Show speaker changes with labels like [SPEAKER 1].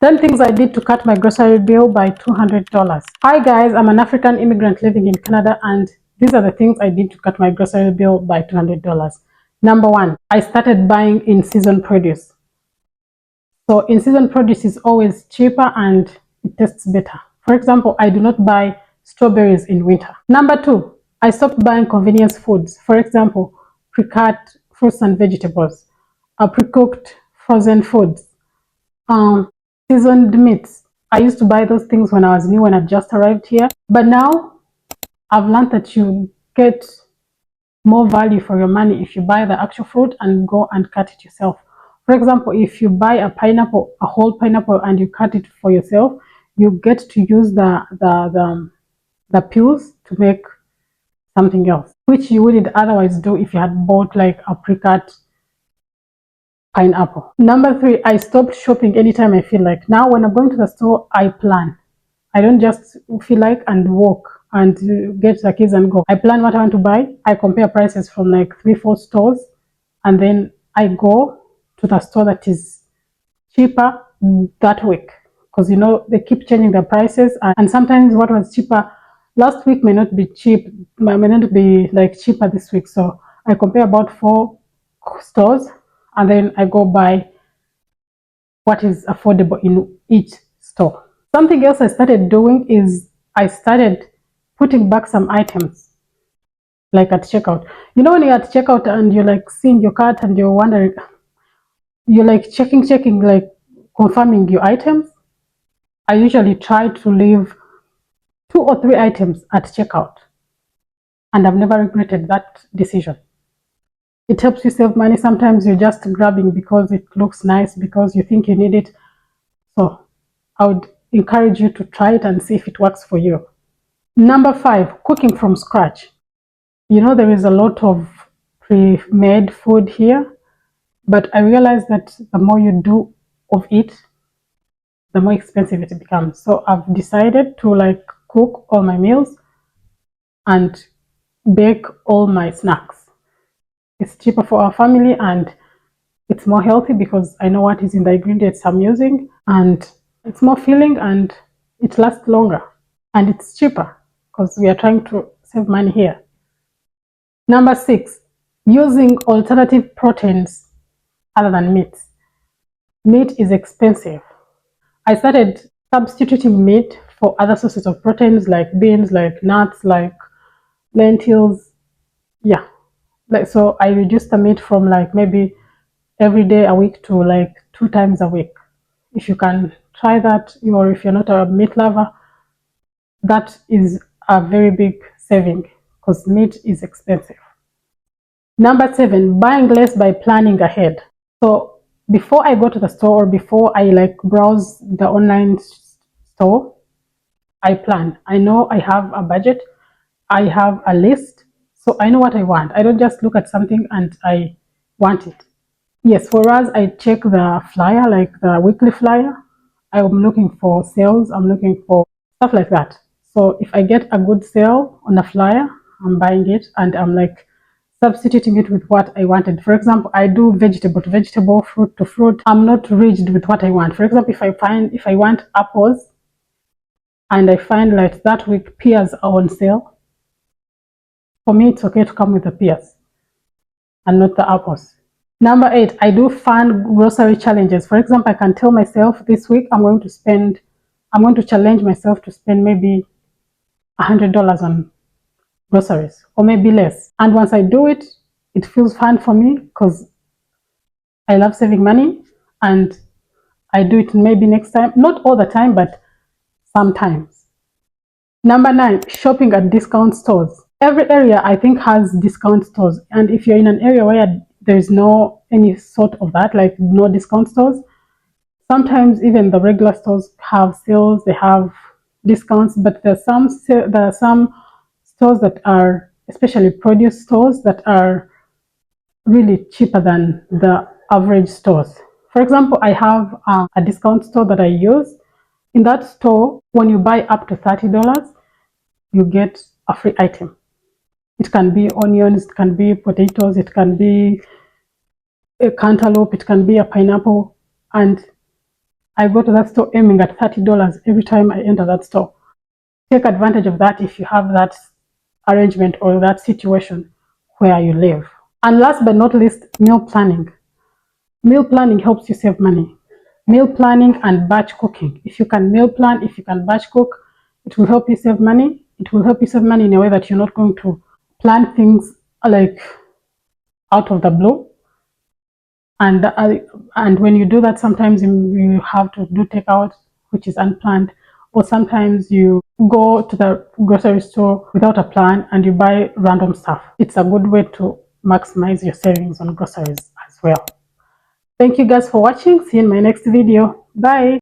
[SPEAKER 1] 10 things I did to cut my grocery bill by $200. Hi guys, I'm an African immigrant living in Canada, and these are the things I did to cut my grocery bill by $200. Number one, I started buying in-season produce. So in-season produce is always cheaper and it tastes better. For example, I do not buy strawberries in winter. Number two, I stopped buying convenience foods. For example, pre-cut fruits and vegetables, pre-cooked frozen foods, seasoned meats. I used to buy those things when I was new, when I just arrived here. But now I've learned that you get more value for your money if you buy the actual fruit and go and cut it yourself. For example, if you buy a pineapple, a whole pineapple, and you cut it for yourself, you get to use the peels to make something else, which you wouldn't otherwise do if you had bought like a pre-cut pineapple. Number three, I stopped shopping anytime I feel like. Now when I'm going to the store, I plan. I don't just feel like and walk and get the keys and go. I plan what I want to buy. I compare prices from like 3-4 stores, and then I go to the store that is cheaper that week, because you know they keep changing the prices, and sometimes what was cheaper last week may not be cheap, may not be like cheaper this week. So I compare about 4 stores, and then I go buy what is affordable in each store. Something else I started doing is I started putting back some items, like at checkout. You know when you're at checkout and you're like seeing your cart and you're wondering, you're like checking, like confirming your items. I usually try to leave 2 or 3 items at checkout, and I've never regretted that decision. It helps you save money. Sometimes you're just grabbing because it looks nice, because you think you need it. So I would encourage you to try it and see if it works for you. Number 5, cooking from scratch. You know, there is a lot of pre-made food here, but I realized that the more you do of it, the more expensive it becomes. So I've decided to like cook all my meals and bake all my snacks. It's cheaper for our family and it's more healthy because I know what is in the ingredients I'm using, and it's more filling and it lasts longer, and it's cheaper because we are trying to save money here. Number 6, using alternative proteins other than meat. Meat is expensive. I started substituting meat for other sources of proteins like beans, like nuts, like lentils. Yeah, like so I reduced the meat from like maybe every day a week to like 2 times a week. If you can try that, or if you're not a meat lover, that is a very big saving because meat is expensive. Number 7, buying less by planning ahead. So before I go to the store, or before I like browse the online store, I plan. I know I have a budget, I have a list, so I know what I want. I don't just look at something and I want it. Yes, for us, I check the flyer, like the weekly flyer. I'm looking for sales, I'm looking for stuff like that. So if I get a good sale on a flyer, I'm buying it and I'm like substituting it with what I wanted. For example, I do vegetable to vegetable, fruit to fruit. I'm not rigid with what I want. For example, if I want apples and I find like that week pears are on sale, for me it's okay to come with the pears and not the apples. Number 8, I do fun grocery challenges. For example, I can tell myself this week I'm going to challenge myself to spend maybe $100 on groceries, or maybe less. And once I do it, it feels fun for me because I love saving money, and I do it maybe next time, not all the time, but sometimes. Number 9, shopping at discount stores. Every area I think has discount stores, and if you're in an area where there's no any sort of that, like no discount stores, sometimes even the regular stores have sales, they have discounts, but there are some stores that are, especially produce stores, that are really cheaper than the average stores. For example, I have a discount store that I use. In that store, when you buy up to $30, you get a free item. It can be onions, it can be potatoes, it can be a cantaloupe, it can be a pineapple, and I go to that store aiming at $30 every time I enter that store. Take advantage of that if you have that arrangement or that situation where you live. And last but not least, meal planning. Meal planning helps you save money. Meal planning and batch cooking. If you can meal plan, if you can batch cook, it will help you save money. It will help you save money in a way that you're not going to plan things like out of the blue. And when you do that, sometimes you have to do takeout, which is unplanned, or sometimes you go to the grocery store without a plan and you buy random stuff. It's a good way to maximize your savings on groceries as well. Thank you guys for watching. See you in my next video. Bye.